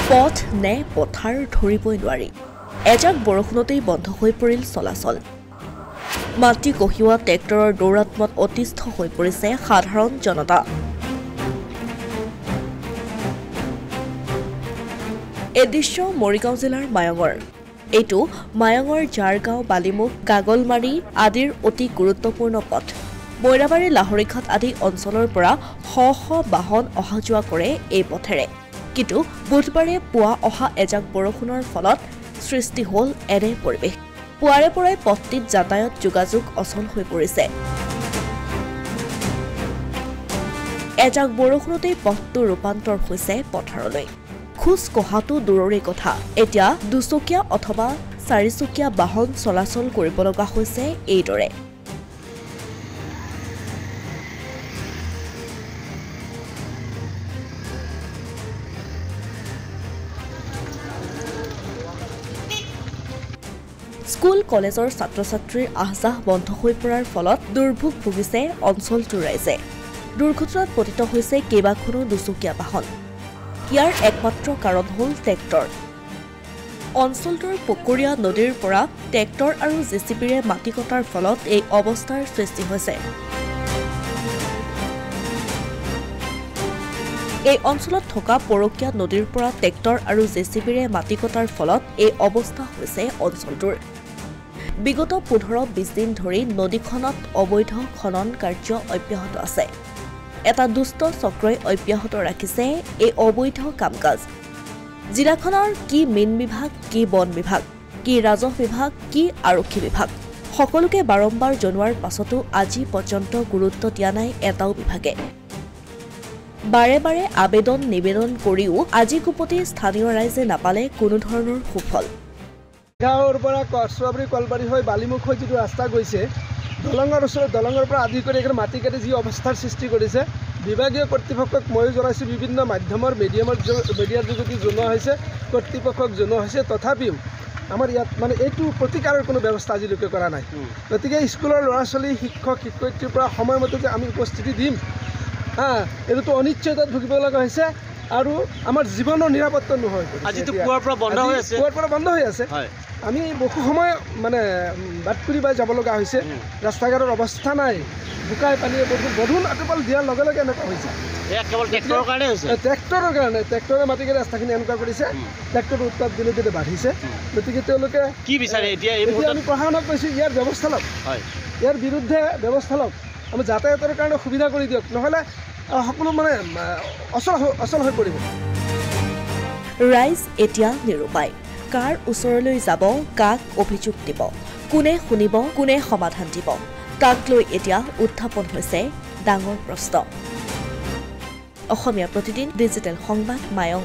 পথ নে পথাৰ ধৰিবই নোৱাৰি এজাক বৰষুণতেই বন্ধ হৈ পৰিল চলাচল মাটি কঢ়িওৱা ট্ৰেক্টৰৰ দৌৰাত্মত অতিষ্ঠ হৈ পৰিছে সাধাৰণ জনতা এই দৃশ্য মৰিগাঁও জিলাৰ মায়ঙৰ এইটো মায়ঙৰ জাৰগাঁও বালিমুখ গাগলমাৰী আদিৰ অতি গুৰুত্বপূৰ্ণ পথ বৈৰাবাৰী লাহৰীঘাট আদি অঞ্চলৰ পৰা শ শ বাহন অহা যোৱা কৰে এই পথেৰে কিন্তু বুধবাৰে পুৱা অহা এজাক বৰষুণৰ ফলত সৃষ্টি হ'ল এনে পৰিৱেশ পুৱাৰে পৰাই পথটিত যাতায়াত যোগাযোগ অচল হৈ পৰিছে এজাক বৰষুণতেই পথটো ৰূপান্তৰ হৈছে পথাৰলৈ খোজ কঢ়াটো দূৰৰে কথা এতিয়া দুচকীয়া অথবা চাৰিচকীয়া বাহন চলাচল কৰিব লগা হৈছে এইদৰে স্কুল কলেজৰ ছাত্ৰ-ছাত্ৰীৰ আহজাহ বন্ধ হৈ পৰাৰ ফলত দুৰ্ভোগ ভুগিছে অঞ্চলটোৰ ৰাইজে দুৰ্ঘটনাত পতিত হৈছে কেইবাখনো দুচকীয়া বাহন ইয়াৰ একমাত্ৰ কাৰণ হ'ল ট্ৰেক্টৰ অঞ্চলটোৰ পুকুৰীয়া নদীৰ পৰা ট্ৰেক্টৰ আৰু জেচিবিৰে মাটি কটাৰ ফলত এই অৱস্থাৰ সৃষ্টি হৈছে এই অঞ্চলত থকা পৰকীয়া নদীৰ পৰা ট্ৰেক্টৰ আৰু জেচিবিৰে মাটি কটাৰ ফলত এই অৱস্থা হৈছে অঞ্চলটোৰ বিগত 15-20 দিন ধৰি নদীখনত অবৈধ খনন কাৰ্য অব্যাহত আছে এটা দুষ্ট চক্ৰই অব্যাহত ৰাখিছে এই অবৈধ কামকাজ জিলাখনৰ কি মীন বিভাগ কি বন বিভাগ কি ৰাজহ বিভাগ কি আৰক্ষী বিভাগ সকলোকে বাৰম্বাৰ জনোৱাৰ পাছতো আজি পৰ্যন্ত গুৰুত্ব দিয়া নাই এটাও বিভাগে বাৰে বাৰে আবেদন নিবেদন কৰিও আজি কুপতি স্থানীয় ৰাইজে নাপালে কোনো ধৰণৰ সুফল গাঁৱৰ পৰা কচুৱাবাৰী কলবাৰী হৈ বালিমুখ হৈ যিটো ৰাস্তা গৈছে দলঙৰ ওচৰত দলঙৰ পৰা আদি কৰি এখানে মাটি কাটি যি অৱস্থাৰ সৃষ্টি কৰিছে বিভাগীয় কৰ্তৃপক্ষক ময়ো জনাইছোঁ বিভিন্ন মাধ্যমৰ মিডিয়াৰ যোগেদি জনোৱা হৈছে কৰ্তৃপক্ষক জনোৱা হৈছে তথাপিও আমাৰ ইয়াত মানে এইটো প্ৰতিকাৰৰ কোনো ব্যৱস্থা আজিলৈকে কৰা নাই গতিকে স্কুলৰ ল'ৰা ছোৱালী শিক্ষক শিক্ষয়িত্ৰীৰ পৰা সময়মতে যে আমি উপস্থিতি দিম এইটো অনিশ্চয়তাত ভুগিব লগা হৈছে আৰু আমাৰ জীৱনৰ নিৰাপত্তা নহয় আজিতো পুৱাৰ পৰা বন্ধ হৈ আছে আমি বহু সময় মানে বাটকুৰি বাই যাব লগা হৈছে ৰাস্তা ঘাটৰ অৱস্থা নাই বুকাই পানীয়ে বৰষুণ আটোপাল দিয়াৰ লগে লগে এনেকুৱা হৈছে কেৱল ট্ৰেক্টৰৰ কাৰণে হৈছে ট্ৰেক্টৰে মাটি কাটি ৰাস্তাখিনি এনেকুৱা কৰিছে ট্ৰেক্টৰৰ উৎপাদ দিনে দিনে বাঢ়িছে গতিকে তেওঁলোকে কি বিচাৰে এতিয়া আমি প্ৰশাসনক কৈছোঁ ইয়াৰ ব্যৱস্থা লওক ইয়াৰ বিৰুদ্ধে ব্যৱস্থা লওক আমি যাতায়াতৰ কাৰণে সুবিধা কৰি দিয়ক নহ'লে সকলো মানে অচল হৈ পৰিব ৰাইজ এতিয়া নিৰুপায় কাৰ ওচৰলৈ যাব কাক অভিযোগ দিব কোনে শুনিব কোনে সমাধান দিব তাক লৈ এতিয়া উত্থাপন হৈছে ডাঙৰ প্ৰশ্ন অসমীয়া প্ৰতিদিন ডিজিটেল সংবাদ মায়ং